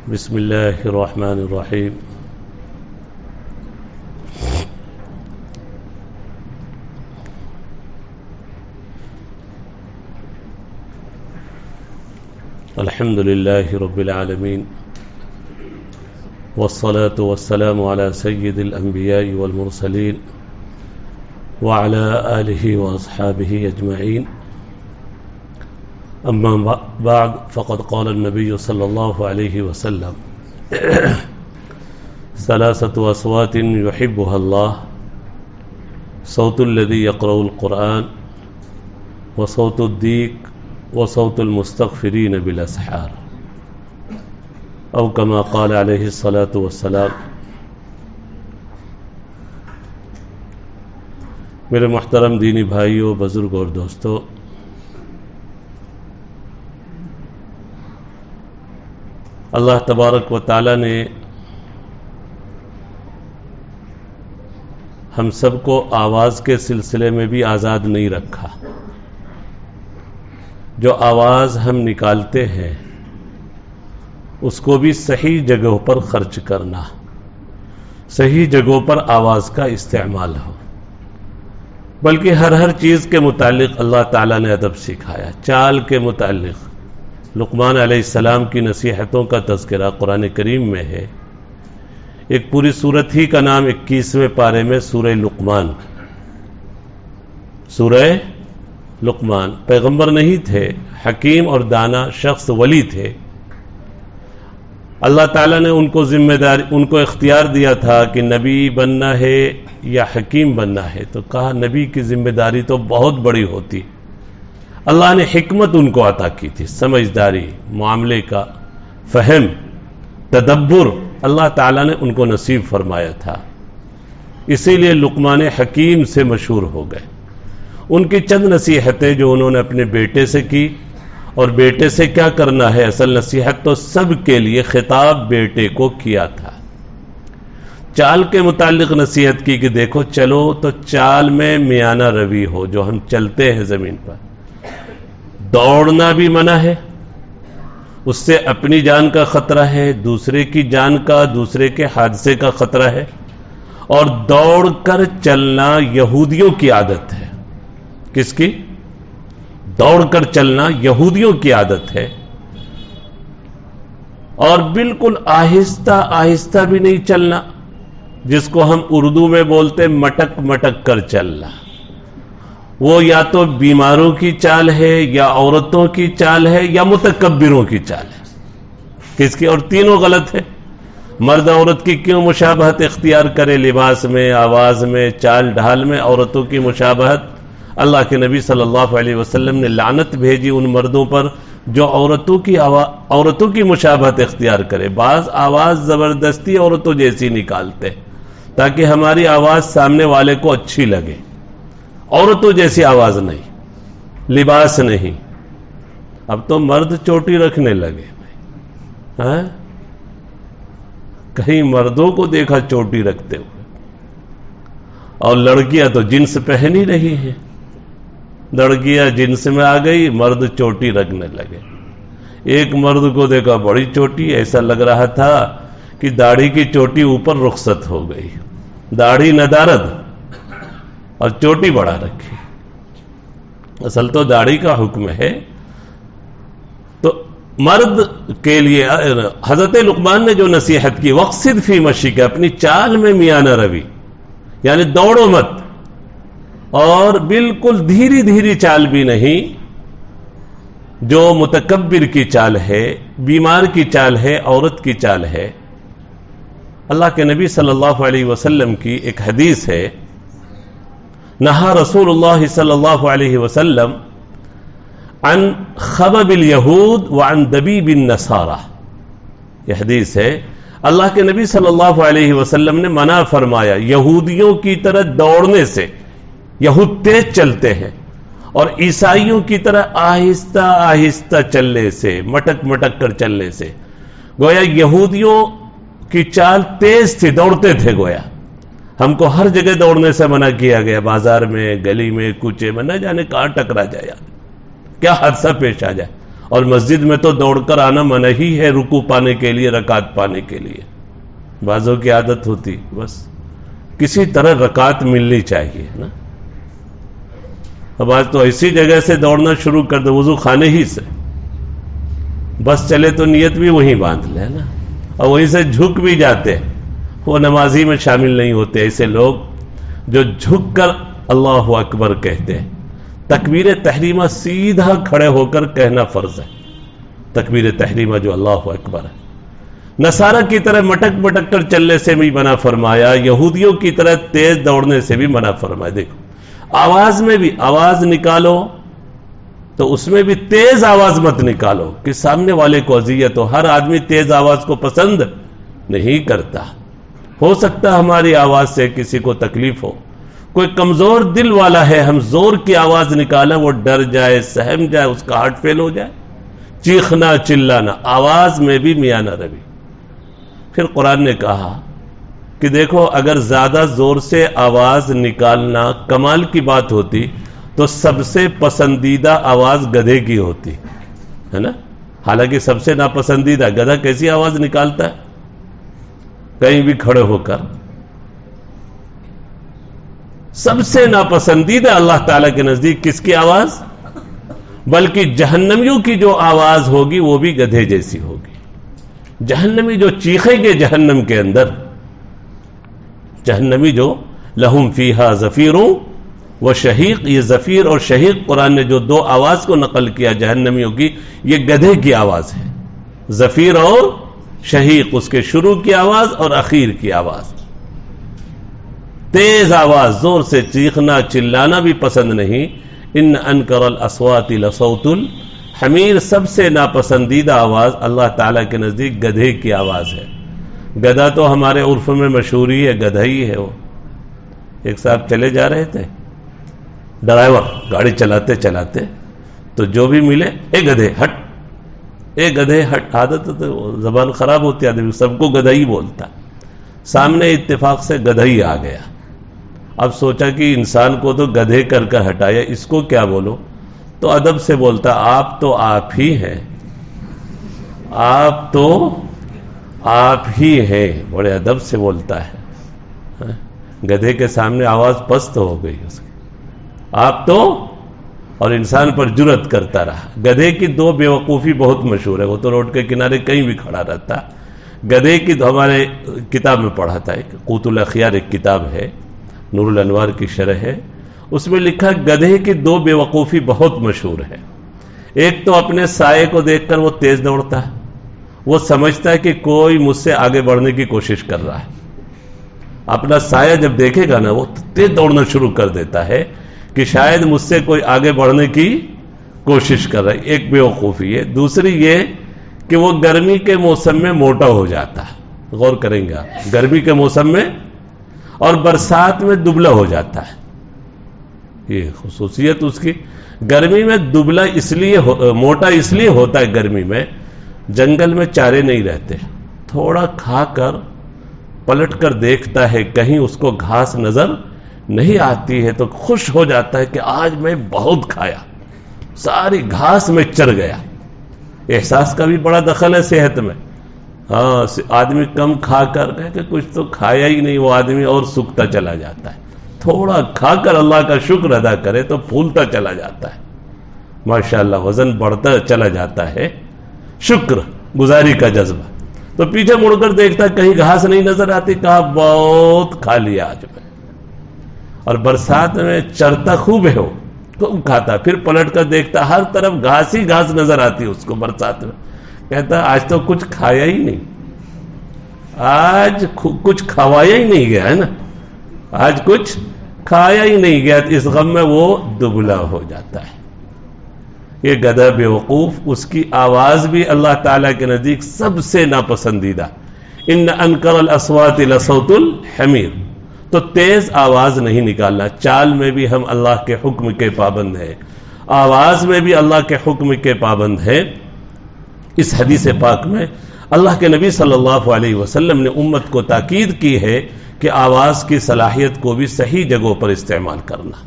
بسم الله الرحمن الرحيم. الحمد لله رب العالمين، والصلاة والسلام على سيد الأنبياء والمرسلين وعلى آله وأصحابه أجمعين. أما بعد، فقد قال النبي صلى الله عليه وسلم: ثلاثة أصوات يحبها الله: صوت الذي يقرأ القرآن، وصوت الديك، وصوت المستغفرين بالأسحار، أو كما قال عليه الصلاة والسلام. میرے محترم دینی بھائیوں، بزرگ اور دوستو، اللہ تبارک و تعالی نے ہم سب کو آواز کے سلسلے میں بھی آزاد نہیں رکھا. جو آواز ہم نکالتے ہیں اس کو بھی صحیح جگہوں پر خرچ کرنا، صحیح جگہوں پر آواز کا استعمال ہو. بلکہ ہر چیز کے متعلق اللہ تعالیٰ نے ادب سکھایا. چال کے متعلق لقمان علیہ السلام کی نصیحتوں کا تذکرہ قرآن کریم میں ہے. ایک پوری سورت ہی کا نام 21ویں پارے میں سورہ لقمان. سورہ لقمان پیغمبر نہیں تھے، حکیم اور دانا شخص ولی تھے. اللہ تعالیٰ نے ان کو ذمہ داری، ان کو اختیار دیا تھا کہ نبی بننا ہے یا حکیم بننا ہے. تو کہا نبی کی ذمہ داری تو بہت بڑی ہوتی. اللہ نے حکمت ان کو عطا کی تھی، سمجھداری، معاملے کا فہم، تدبر اللہ تعالیٰ نے ان کو نصیب فرمایا تھا. اسی لیے لقمان حکیم سے مشہور ہو گئے. ان کی چند نصیحتیں جو انہوں نے اپنے بیٹے سے کی، اور بیٹے سے کیا کرنا ہے، اصل نصیحت تو سب کے لیے خطاب بیٹے کو کیا تھا. چال کے متعلق نصیحت کی کہ دیکھو چلو تو چال میں میانہ روی ہو. جو ہم چلتے ہیں زمین پر، دوڑنا بھی منع ہے، اس سے اپنی جان کا خطرہ ہے، دوسرے کی جان کا، دوسرے کے حادثے کا خطرہ ہے. اور دوڑ کر چلنا یہودیوں کی عادت ہے. کس کی؟ دوڑ کر چلنا یہودیوں کی عادت ہے. اور بالکل آہستہ آہستہ بھی نہیں چلنا، جس کو ہم اردو میں بولتے مٹک مٹک کر چلنا. وہ یا تو بیماروں کی چال ہے، یا عورتوں کی چال ہے، یا متکبروں کی چال ہے. کس کی؟ اور تینوں غلط ہے. مرد عورت کی کیوں مشابہت اختیار کرے؟ لباس میں، آواز میں، چال ڈھال میں عورتوں کی مشابہت. اللہ کے نبی صلی اللہ علیہ وسلم نے لعنت بھیجی ان مردوں پر جو عورتوں کی مشابہت اختیار کرے. بعض آواز زبردستی عورتوں جیسی نکالتے تاکہ ہماری آواز سامنے والے کو اچھی لگے. عورتوں جیسی آواز نہیں، لباس نہیں. اب تو مرد چوٹی رکھنے لگے. کہیں مردوں کو دیکھا چوٹی رکھتے ہوئے، اور لڑکیاں تو جنس پہن ہی رہی ہیں. لڑکیاں جنس میں آ گئی، مرد چوٹی رکھنے لگے. ایک مرد کو دیکھا بڑی چوٹی، ایسا لگ رہا تھا کہ داڑھی کی چوٹی اوپر رخصت ہو گئی. داڑھی ندارد اور چوٹی بڑا رکھی. اصل تو داڑھی کا حکم ہے. تو مرد کے لیے حضرت لقمان نے جو نصیحت کی، وقصد فی مشیک، اپنی چال میں میانہ روی، یعنی دوڑو مت. اور بالکل دھیری دھیری چال بھی نہیں، جو متکبر کی چال ہے، بیمار کی چال ہے، عورت کی چال ہے. اللہ کے نبی صلی اللہ علیہ وسلم کی ایک حدیث ہے: نہا رسول اللہ صلی اللہ علیہ وسلم عن خبب الیہود وعن دبیب النصارى. یہ حدیث ہے، اللہ کے نبی صلی اللہ علیہ وسلم نے منع فرمایا یہودیوں کی طرح دوڑنے سے. یہود تیز چلتے ہیں، اور عیسائیوں کی طرح آہستہ آہستہ چلنے سے، مٹک مٹک کر چلنے سے. گویا یہودیوں کی چال تیز تھی، دوڑتے تھے. گویا ہم کو ہر جگہ دوڑنے سے منع کیا گیا، بازار میں، گلی میں، کوچے میں، نہ جانے کہاں ٹکرا جائے، کیا حادثہ پیش آ جائے. اور مسجد میں تو دوڑ کر آنا منع ہی ہے رکوع پانے کے لیے، رکعت پانے کے لیے. بعضوں کی عادت ہوتی بس کسی طرح رکعت ملنی چاہیے نا. اب آج تو ایسی جگہ سے دوڑنا شروع کر دو، وضو خانے ہی سے، بس چلے تو نیت بھی وہیں باندھ لے نا، اور وہیں سے جھک بھی جاتے ہیں. وہ نمازی میں شامل نہیں ہوتے ایسے لوگ جو جھک کر اللہ اکبر کہتے ہیں. تکبیر تحریمہ سیدھا کھڑے ہو کر کہنا فرض ہے. تکبیر تحریمہ جو اللہ اکبر ہے. نصارہ کی طرح مٹک مٹک کر چلنے سے بھی منع فرمایا، یہودیوں کی طرح تیز دوڑنے سے بھی منع فرمایا. دیکھو آواز میں بھی آواز نکالو تو اس میں بھی تیز آواز مت نکالو کہ سامنے والے کو اذیت ہو. ہر آدمی تیز آواز کو پسند نہیں کرتا. ہو سکتا ہماری آواز سے کسی کو تکلیف ہو، کوئی کمزور دل والا ہے، ہم زور کی آواز نکالا وہ ڈر جائے، سہم جائے، اس کا ہارٹ فیل ہو جائے. چیخنا چلانا آواز میں بھی میاں نہ روی. پھر قرآن نے کہا کہ دیکھو اگر زیادہ زور سے آواز نکالنا کمال کی بات ہوتی تو سب سے پسندیدہ آواز گدھے کی ہوتی ہے نا. حالانکہ سب سے ناپسندیدہ گدھا کیسی آواز نکالتا ہے کہیں بھی کھڑے ہو کر. سب سے ناپسندیدہ اللہ تعالیٰ کے نزدیک کس کی آواز؟ بلکہ جہنمیوں کی جو آواز ہوگی وہ بھی گدھے جیسی ہوگی. جہنمی جو چیخیں گے جہنم کے اندر، جہنمی جو لہم فیہا زفیر و شہیق، یہ زفیر اور شہیق قرآن نے جو دو آواز کو نقل کیا جہنمیوں کی، یہ گدھے کی آواز ہے. زفیر اور شہیق، اس کے شروع کی آواز اور اخیر کی آواز. تیز آواز زور سے چیخنا چلانا بھی پسند نہیں. ان انکر الاصوات لصوت الحمیر، سب سے ناپسندیدہ آواز اللہ تعالیٰ کے نزدیک گدھے کی آواز ہے. گدھا تو ہمارے عرف میں مشہور ہی ہے، گدھا ہی ہے وہ. ایک صاحب چلے جا رہے تھے، ڈرائیور گاڑی چلاتے چلاتے تو جو بھی ملے اے گدھے ہٹ، اے گدھے ہٹ. عادت زبان خراب ہوتی ہے، سب کو گدھا ہی بولتا. سامنے اتفاق سے گدھا ہی آ گیا. اب سوچا کہ انسان کو تو گدھے کر کر ہٹایا، اس کو کیا بولو؟ تو ادب سے بولتا آپ تو آپ ہی ہیں، آپ تو آپ ہی ہیں. بڑے ادب سے بولتا ہے. گدھے کے سامنے آواز پست ہو گئی اس کی. آپ تو، اور انسان پر جرأت کرتا رہا. گدھے کی دو بیوقوفی بہت مشہور ہے، وہ تو روڈ کے کنارے کہیں بھی کھڑا رہتا. گدھے کی ہمارے کتاب میں پڑھا تھا، قوت الاخیار ایک کتاب ہے، نور الانوار کی شرح ہے، اس میں لکھا گدھے کی دو بیوقوفی بہت مشہور ہے. ایک تو اپنے سائے کو دیکھ کر وہ تیز دوڑتا ہے، وہ سمجھتا ہے کہ کوئی مجھ سے آگے بڑھنے کی کوشش کر رہا ہے. اپنا سایہ جب دیکھے گا نا وہ تیز دوڑنا شروع کر دیتا ہے کہ شاید مجھ سے کوئی آگے بڑھنے کی کوشش کر رہا ہے. ایک بیوقوفی ہے. دوسری یہ کہ وہ گرمی کے موسم میں موٹا ہو جاتا ہے. غور کریں گے آپ، گرمی کے موسم میں اور برسات میں دبلا ہو جاتا ہے. یہ خصوصیت اس کی. گرمی میں دبلا اس لیے موٹا اس لیے ہوتا ہے، گرمی میں جنگل میں چارے نہیں رہتے. تھوڑا کھا کر پلٹ کر دیکھتا ہے کہیں اس کو گھاس نظر نہیں آتی ہے تو خوش ہو جاتا ہے کہ آج میں بہت کھایا، ساری گھاس میں چر گیا. احساس کا بھی بڑا دخل ہے صحت میں. ہاں، آدمی کم کھا کر کہ کچھ تو کھایا ہی نہیں، وہ آدمی اور سوکھتا چلا جاتا ہے. تھوڑا کھا کر اللہ کا شکر ادا کرے تو پھولتا چلا جاتا ہے. ماشاءاللہ وزن بڑھتا چلا جاتا ہے. شکر گزاری کا جذبہ. تو پیچھے مڑ کر دیکھتا کہیں گھاس نہیں نظر آتی، کہا بہت کھا لیا آج میں. اور برسات میں چرتا خوب ہے، وہ خوب کھاتا. پھر پلٹ کر دیکھتا ہر طرف گھاس ہی گھاس نظر آتی اس کو برسات میں. کہتا آج تو کچھ کھایا ہی نہیں، آج کچھ کھوایا ہی نہیں گیا ہے نا، آج کچھ کھایا ہی نہیں گیا. اس غم میں وہ دبلا ہو جاتا ہے. یہ گدھا بیوقوف، اس کی آواز بھی اللہ تعالیٰ کے نزدیک سب سے ناپسندیدہ. ان انکر الاصوات لصوت الحمیر. تو تیز آواز نہیں نکالنا. چال میں بھی ہم اللہ کے حکم کے پابند ہیں، آواز میں بھی اللہ کے حکم کے پابند ہیں. اس حدیث پاک میں اللہ کے نبی صلی اللہ علیہ وسلم نے امت کو تاکید کی ہے کہ آواز کی صلاحیت کو بھی صحیح جگہوں پر استعمال کرنا.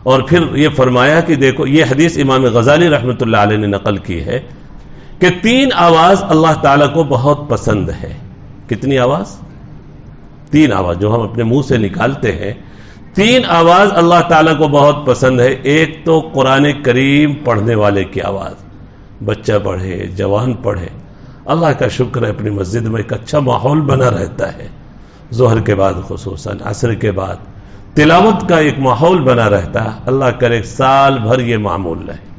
اور پھر یہ فرمایا کہ دیکھو، یہ حدیث امام غزالی رحمۃ اللہ علیہ نے نقل کی ہے کہ 3 آواز اللہ تعالیٰ کو بہت پسند ہے۔ کتنی آواز؟ 3 آواز جو ہم اپنے منہ سے نکالتے ہیں، 3 آواز اللہ تعالیٰ کو بہت پسند ہے۔ ایک تو قرآن کریم پڑھنے والے کی آواز، بچہ پڑھے، جوان پڑھے، اللہ کا شکر ہے اپنی مسجد میں ایک اچھا ماحول بنا رہتا ہے، ظہر کے بعد خصوصاً عصر کے بعد تلاوت کا ایک ماحول بنا رہتا ہے۔ اللہ کرے سال بھر یہ معمول رہے،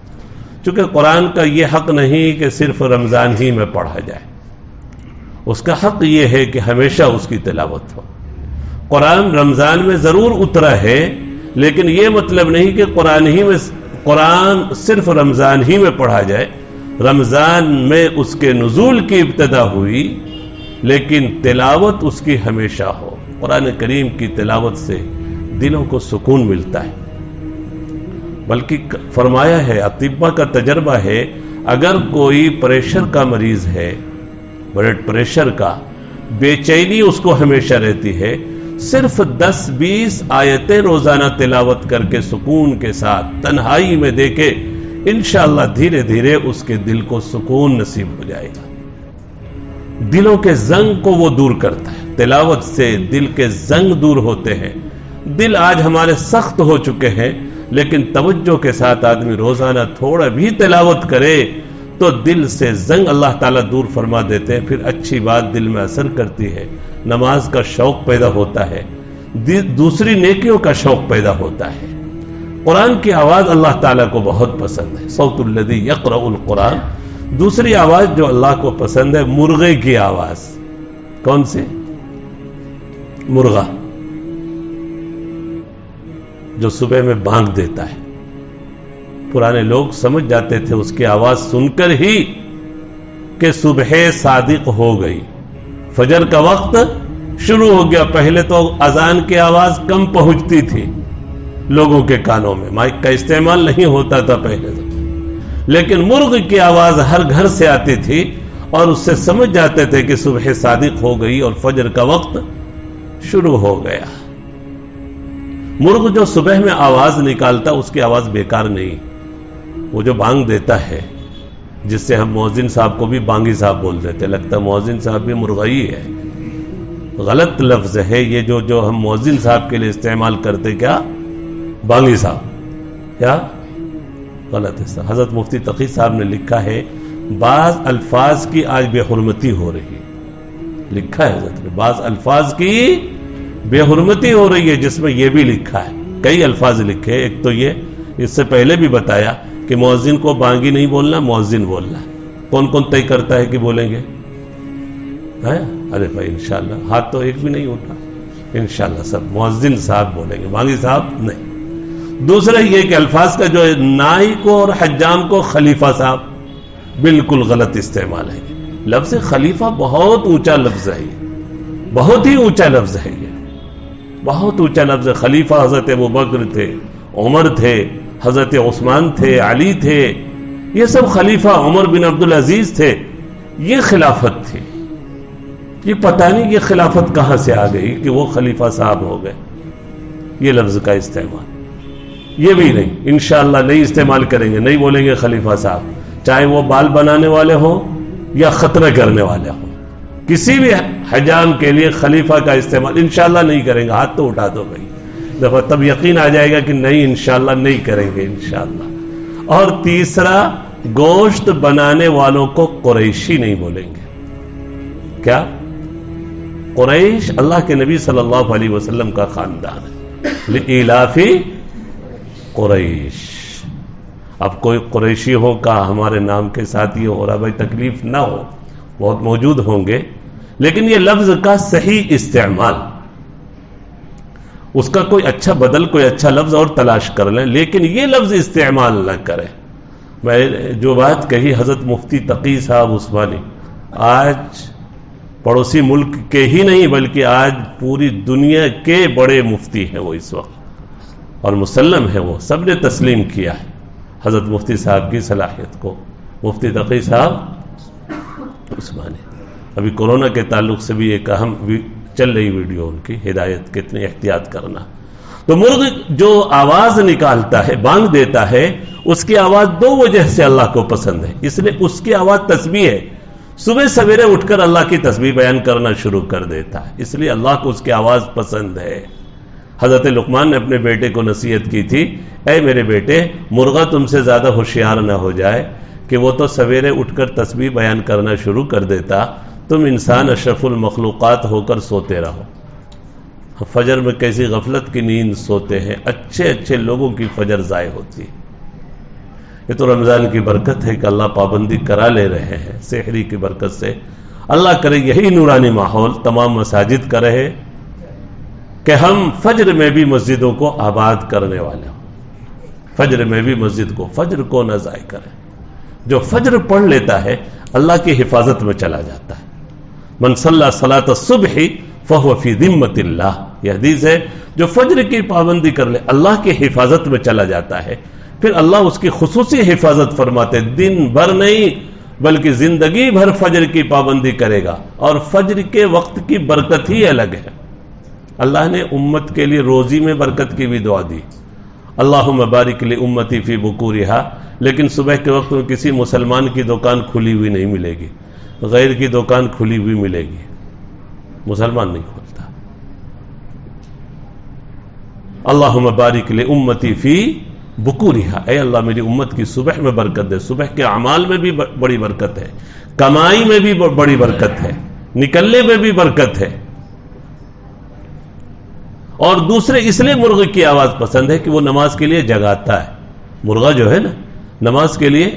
چونکہ قرآن کا یہ حق نہیں کہ صرف رمضان ہی میں پڑھا جائے، اس کا حق یہ ہے کہ ہمیشہ اس کی تلاوت ہو۔ قرآن رمضان میں ضرور اترا ہے، لیکن یہ مطلب نہیں کہ قرآن صرف رمضان ہی میں پڑھا جائے۔ رمضان میں اس کے نزول کی ابتدا ہوئی، لیکن تلاوت اس کی ہمیشہ ہو۔ قرآن کریم کی تلاوت سے دلوں کو سکون ملتا ہے، بلکہ فرمایا ہے، اطباء کا تجربہ ہے، اگر کوئی پریشر کا مریض ہے، بلڈ پریشر کا، بے چینی اس کو ہمیشہ رہتی ہے، صرف 10-20 آیتیں روزانہ تلاوت کر کے سکون کے ساتھ تنہائی میں دیکھے، انشاءاللہ دھیرے دھیرے اس کے دل کو سکون نصیب ہو جائے گا۔ دلوں کے زنگ کو وہ دور کرتا ہے، تلاوت سے دل کے زنگ دور ہوتے ہیں۔ دل آج ہمارے سخت ہو چکے ہیں، لیکن توجہ کے ساتھ آدمی روزانہ تھوڑا بھی تلاوت کرے تو دل سے زنگ اللہ تعالیٰ دور فرما دیتے ہیں، پھر اچھی بات دل میں اثر کرتی ہے، نماز کا شوق پیدا ہوتا ہے، دوسری نیکیوں کا شوق پیدا ہوتا ہے۔ قرآن کی آواز اللہ تعالیٰ کو بہت پسند ہے، صوت الذی یقرأ القرآن۔ دوسری آواز جو اللہ کو پسند ہے، مرغے کی آواز۔ کون سے؟ مرغا جو صبح میں بانگ دیتا ہے۔ پرانے لوگ سمجھ جاتے تھے اس کی آواز سن کر ہی کہ صبح صادق ہو گئی، فجر کا وقت شروع ہو گیا۔ پہلے تو اذان کی آواز کم پہنچتی تھی لوگوں کے کانوں میں، مائک کا استعمال نہیں ہوتا تھا پہلے تو، لیکن مرغ کی آواز ہر گھر سے آتی تھی اور اس سے سمجھ جاتے تھے کہ صبح صادق ہو گئی اور فجر کا وقت شروع ہو گیا۔ مرغ جو صبح میں آواز نکالتا اس کی آواز بیکار نہیں، وہ جو بانگ دیتا ہے، جس سے ہم مؤذن صاحب کو بھی بانگی صاحب بول دیتے، لگتا ہے مؤذن صاحب بھی مرغائی ہے، غلط لفظ ہے یہ جو ہم مؤذن صاحب کے لیے استعمال کرتے، کیا بانگی صاحب، کیا غلط ہے۔ حضرت مفتی تقی صاحب نے لکھا ہے بعض الفاظ کی آج بے حرمتی ہو رہی ہے، لکھا ہے حضرت نے بعض الفاظ کی بے حرمتی ہو رہی ہے، جس میں یہ بھی لکھا ہے، کئی الفاظ لکھے۔ ایک تو یہ، اس سے پہلے بھی بتایا کہ مؤذن کو بانگی نہیں بولنا، مؤذن بولنا۔ کون کون طے کرتا ہے کہ بولیں گے؟ ارے بھائی انشاءاللہ، ہاتھ تو ایک بھی نہیں اٹھا، انشاءاللہ سب مؤذن صاحب بولیں گے، بانگی صاحب نہیں۔ دوسرا یہ کہ الفاظ کا جو نائی کو اور حجام کو خلیفہ صاحب، بالکل غلط استعمال ہے۔ لفظ خلیفہ بہت اونچا لفظ ہے، بہت ہی اونچا لفظ ہے، یہ بہت اونچا لفظ ہے۔ خلیفہ حضرت ابوبکر تھے، عمر تھے، حضرت عثمان تھے، علی تھے، یہ سب خلیفہ، عمر بن عبدالعزیز تھے، یہ خلافت تھی۔ یہ پتہ نہیں یہ خلافت کہاں سے آ گئی کہ وہ خلیفہ صاحب ہو گئے۔ یہ لفظ کا استعمال یہ بھی نہیں، انشاءاللہ نہیں استعمال کریں گے، نہیں بولیں گے خلیفہ صاحب، چاہے وہ بال بنانے والے ہوں یا خطرہ کرنے والے ہوں، کسی بھی حجام کے لیے خلیفہ کا استعمال انشاءاللہ نہیں کریں گے۔ ہاتھ تو اٹھا دو بھائی، دفعہ تب یقین آ جائے گا کہ نہیں انشاءاللہ نہیں کریں گے انشاءاللہ۔ اور تیسرا، گوشت بنانے والوں کو قریشی نہیں بولیں گے۔ کیا؟ قریش اللہ کے نبی صلی اللہ علیہ وسلم کا خاندان ہے، لإلاف قریش۔ اب کوئی قریشی ہو کا ہمارے نام کے ساتھ یہ ہو رہا، بھائی تکلیف نہ ہو، بہت موجود ہوں گے، لیکن یہ لفظ کا صحیح استعمال، اس کا کوئی اچھا بدل، کوئی اچھا لفظ اور تلاش کر لیں، لیکن یہ لفظ استعمال نہ کریں۔ میں جو بات کہی حضرت مفتی تقی صاحب عثمانی، آج پڑوسی ملک کے ہی نہیں بلکہ آج پوری دنیا کے بڑے مفتی ہیں وہ اس وقت، اور مسلم ہے، وہ سب نے تسلیم کیا ہے حضرت مفتی صاحب کی صلاحیت کو، مفتی تقی صاحب عثمانی۔ ابھی کورونا کے تعلق سے بھی ایک اہم چل رہی ویڈیو ان کی، ہدایت کتنی احتیاط کرنا، تو مرغ جو آواز نکالتا ہے، بانگ دیتا ہے، اس کی آواز دو وجہ سے اللہ کو پسند ہے. اس لیے اس کی آواز تسبیح ہے. صبح سویرے اٹھ کر اللہ کی تسبیح بیان کرنا شروع کر دیتا ہے، اس لیے اللہ کو اس کی آواز پسند ہے. حضرت لقمان نے اپنے بیٹے کو نصیحت کی تھی، اے میرے بیٹے، مرغا تم سے زیادہ ہوشیار نہ ہو جائے کہ وہ تو سویرے اٹھ کر تسبیح بیان کرنا شروع کر دیتا، تم انسان اشرف المخلوقات ہو کر سوتے رہو. فجر میں کیسی غفلت کی نیند سوتے ہیں، اچھے اچھے لوگوں کی فجر ضائع ہوتی ہے. یہ تو رمضان کی برکت ہے کہ اللہ پابندی کرا لے رہے ہیں سحری کی برکت سے. اللہ کرے یہی نورانی ماحول تمام مساجد کا رہے کہ ہم فجر میں بھی مسجدوں کو آباد کرنے والے ہوں. فجر میں بھی مسجد کو، فجر کو نہ ضائع کریں. جو فجر پڑھ لیتا ہے اللہ کی حفاظت میں چلا جاتا ہے. من صلی صلاۃ الصبح فہو فی ذمۃ اللہ، یہ حدیث ہے. جو فجر کی پابندی کر لے اللہ کی حفاظت میں چلا جاتا ہے. پھر اللہ اس کی خصوصی حفاظت فرماتے، دن بھر نہیں بلکہ زندگی بھر فجر کی پابندی کرے گا. اور فجر کے وقت کی برکت ہی الگ ہے. اللہ نے امت کے لیے روزی میں برکت کی بھی دعا دی، اللہم بارک لامتی فی بکورہا. لیکن صبح کے وقت میں کسی مسلمان کی دکان کھلی ہوئی نہیں ملے گی، غیر کی دکان کھلی ہوئی ملے گی، مسلمان نہیں کھولتا. اللہم بارک لامتی فی بکورہا، اے اللہ میری امت کی صبح میں برکت دے. صبح کے اعمال میں بھی بڑی برکت ہے، کمائی میں بھی بڑی برکت ہے، نکلنے میں بھی برکت ہے. اور دوسرے اس لیے مرغ کی آواز پسند ہے کہ وہ نماز کے لیے جگاتا ہے. مرغا جو ہے نا نماز کے لیے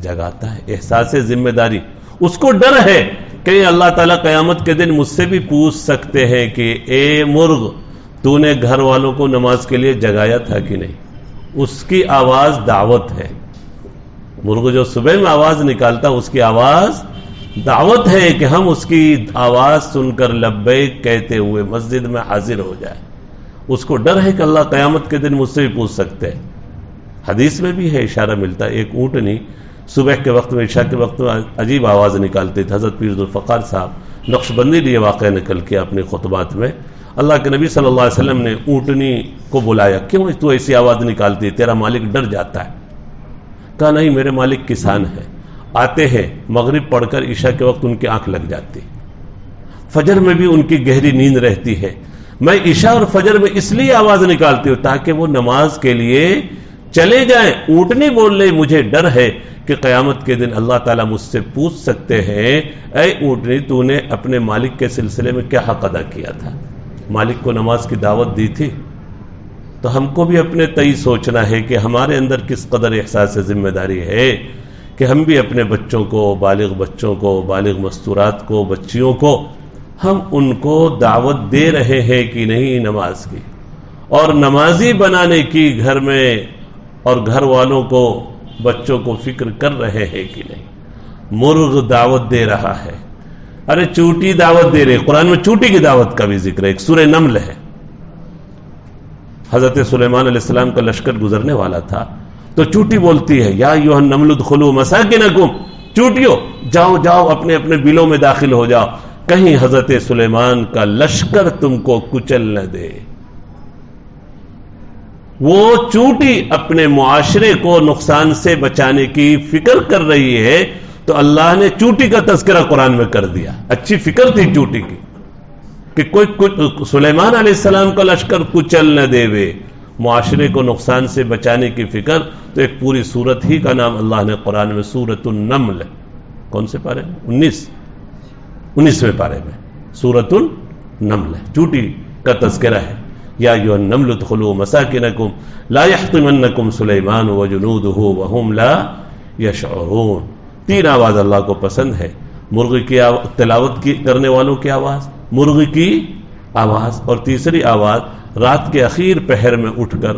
جگاتا ہے، احساس ذمہ داری. اس کو ڈر ہے کہ اللہ تعالیٰ قیامت کے دن مجھ سے بھی پوچھ سکتے ہیں کہ اے مرغ تو نے گھر والوں کو نماز کے لیے جگایا تھا کہ نہیں. اس کی آواز دعوت ہے. مرغ جو صبح میں آواز نکالتا اس کی آواز دعوت ہے کہ ہم اس کی آواز سن کر لبیک کہتے ہوئے مسجد میں حاضر ہو جائے. اس کو ڈر ہے کہ اللہ قیامت کے دن مجھ سے بھی پوچھ سکتے ہیں. حدیث میں بھی ہے، اشارہ ملتا ہے. ایک اونٹنی صبح کے وقت میں، عشاء کے وقت میں عجیب آواز نکالتی تھی. حضرت پیر ذوالفقار صاحب نقشبندی نے یہ واقعہ نقل کیا اپنے خطبات میں. اللہ کے نبی صلی اللہ علیہ وسلم نے اونٹنی کو بلایا، کیوں تو ایسی آواز نکالتی، تیرا مالک ڈر جاتا ہے؟ کہا نہیں، میرے مالک کسان ہے، آتے ہیں مغرب پڑھ کر عشاء کے وقت ان کی آنکھ لگ جاتی، فجر میں بھی ان کی گہری نیند رہتی ہے. میں عشاء اور فجر میں اس لیے آواز نکالتی ہوں تاکہ وہ نماز کے لیے چلے جائیں. اونٹنی بول لے مجھے ڈر ہے کہ قیامت کے دن اللہ تعالیٰ مجھ سے پوچھ سکتے ہیں، اے اونٹنی تو نے اپنے مالک کے سلسلے میں کیا حق ادا کیا تھا؟ مالک کو نماز کی دعوت دی تھی. تو ہم کو بھی اپنے تئیں سوچنا ہے کہ ہمارے اندر کس قدر احساس ذمہ داری ہے کہ ہم بھی اپنے بچوں کو، بالغ بچوں کو، بالغ مستورات کو، بچیوں کو، ہم ان کو دعوت دے رہے ہیں کہ نہیں نماز کی، اور نمازی بنانے کی گھر میں، اور گھر والوں کو، بچوں کو فکر کر رہے ہیں کہ نہیں. مرغ دعوت دے رہا ہے، ارے چوٹی دعوت دے رہے. قرآن میں چوٹی کی دعوت کا بھی ذکر ہے، ایک سورہ نمل ہے. حضرت سلیمان علیہ السلام کا لشکر گزرنے والا تھا تو چوٹی بولتی ہے، یا ایھا النمل ادخلوا مساکنکم، چوٹیوں جاؤ جاؤ اپنے اپنے بلوں میں داخل ہو جاؤ، کہیں حضرت سلیمان کا لشکر تم کو کچل نہ دے. وہ چوٹی اپنے معاشرے کو نقصان سے بچانے کی فکر کر رہی ہے تو اللہ نے چوٹی کا تذکرہ قرآن میں کر دیا. اچھی فکر تھی چوٹی کی کہ کوئی سلیمان علیہ السلام کا لشکر کچل نہ دے وے، معاشرے کو نقصان سے بچانے کی فکر. تو ایک پوری سورت ہی کا نام اللہ نے قرآن میں سورۃ النمل، کون سے پارے میں؟ 19ویں پارے میں سورۃ النمل چوٹی کا تذکرہ ہے. یا ایھا النمل ادخلوا مساکنکم لا یحطمنکم سلیمان وجنودہ وہم لا یشعرون. 3 آواز اللہ کو پسند ہے، مرغ کی تلاوت کی کرنے والوں کی آواز، مرغ کی آواز، اور تیسری آواز رات کے اخیر پہر میں اٹھ کر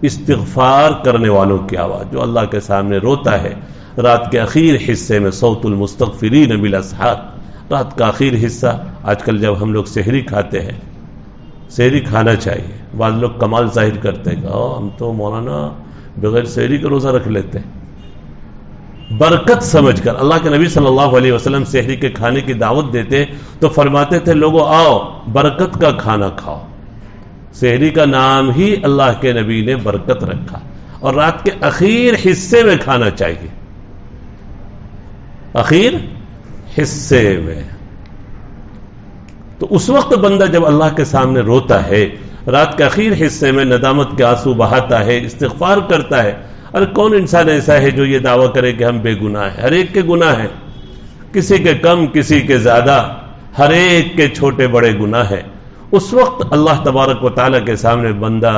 استغفار کرنے والوں کی آواز، جو اللہ کے سامنے روتا ہے رات کے اخیر حصے میں. صوت المستغفرین بالاسحار، رات کا اخیر حصہ. آج کل جب ہم لوگ سحری کھاتے ہیں، سحری کھانا چاہیے. بعض لوگ کمال ظاہر کرتے ہیں کہ ہم تو مولانا بغیر سحری کا روزہ رکھ لیتے ہیں. برکت سمجھ کر اللہ کے نبی صلی اللہ علیہ وسلم سحری کے کھانے کی دعوت دیتے تو فرماتے تھے لوگوں آؤ برکت کا کھانا کھاؤ. سحری کا نام ہی اللہ کے نبی نے برکت رکھا، اور رات کے اخیر حصے میں کھانا چاہیے، اخیر حصے میں۔ تو اس وقت بندہ جب اللہ کے سامنے روتا ہے، رات کے اخیر حصے میں ندامت کے آنسو بہاتا ہے، استغفار کرتا ہے۔ اور کون انسان ایسا ہے جو یہ دعویٰ کرے کہ ہم بے گناہ ہیں؟ ہر ایک کے گناہ ہیں، کسی کے کم کسی کے زیادہ، ہر ایک کے چھوٹے بڑے گناہ ہیں۔ اس وقت اللہ تبارک و تعالیٰ کے سامنے بندہ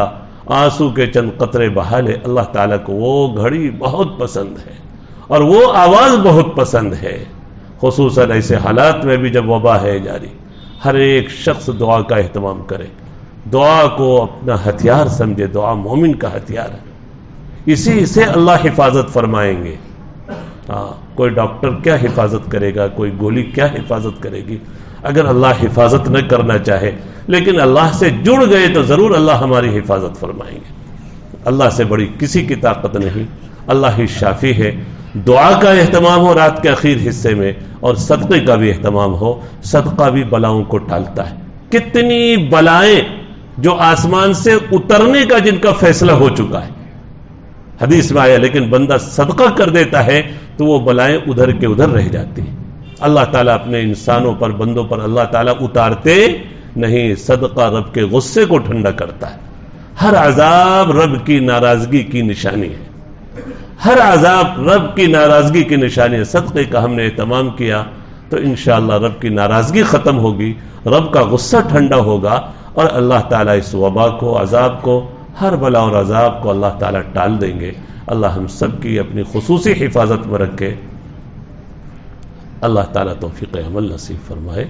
آنسو کے چند قطرے بہا لے، اللہ تعالیٰ کو وہ گھڑی بہت پسند ہے اور وہ آواز بہت پسند ہے، خصوصاً ایسے حالات میں بھی جب وبا ہے جاری۔ ہر ایک شخص دعا کا اہتمام کرے، دعا کو اپنا ہتھیار سمجھے، دعا مومن کا ہتھیار ہے، اسی سے اللہ حفاظت فرمائیں گے۔ کوئی ڈاکٹر کیا حفاظت کرے گا، کوئی گولی کیا حفاظت کرے گی اگر اللہ حفاظت نہ کرنا چاہے؟ لیکن اللہ سے جڑ گئے تو ضرور اللہ ہماری حفاظت فرمائیں گے۔ اللہ سے بڑی کسی کی طاقت نہیں، اللہ ہی شافی ہے۔ دعا کا اہتمام ہو رات کے اخیر حصے میں، اور صدقے کا بھی اہتمام ہو۔ صدقہ بھی بلاؤں کو ٹالتا ہے۔ کتنی بلائیں جو آسمان سے اترنے کا جن کا فیصلہ ہو چکا ہے، حدیث میں آیا، لیکن بندہ صدقہ کر دیتا ہے تو وہ بلائیں ادھر کے ادھر رہ جاتی ہیں۔ اللہ تعالیٰ اپنے انسانوں پر، بندوں پر اللہ تعالیٰ اتارتے نہیں، صدقہ رب کے غصے کو ٹھنڈا کرتا ہے۔ ہر عذاب رب کی ناراضگی کی نشانی ہے، ہر عذاب رب کی ناراضگی کی نشانی ہے۔ صدقے کا ہم نے اہتمام کیا تو انشاءاللہ رب کی ناراضگی ختم ہوگی، رب کا غصہ ٹھنڈا ہوگا، اور اللہ تعالیٰ اس وبا کو، عذاب کو، ہر بلا اور عذاب کو اللہ تعالیٰ ٹال دیں گے۔ اللہ ہم سب کی اپنی خصوصی حفاظت میں رکھے۔ اللہ تعالیٰ توفیق عمل نصیب فرمائے۔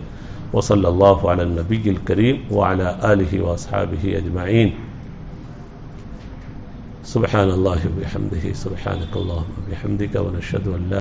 وصلی اللہ علی النبی الکریم وعلی آلہ واصحابہ اجمعین۔ سبحان اللہ وبحمدہ، سبحانک اللہم وبحمدک، ونشہد ان لا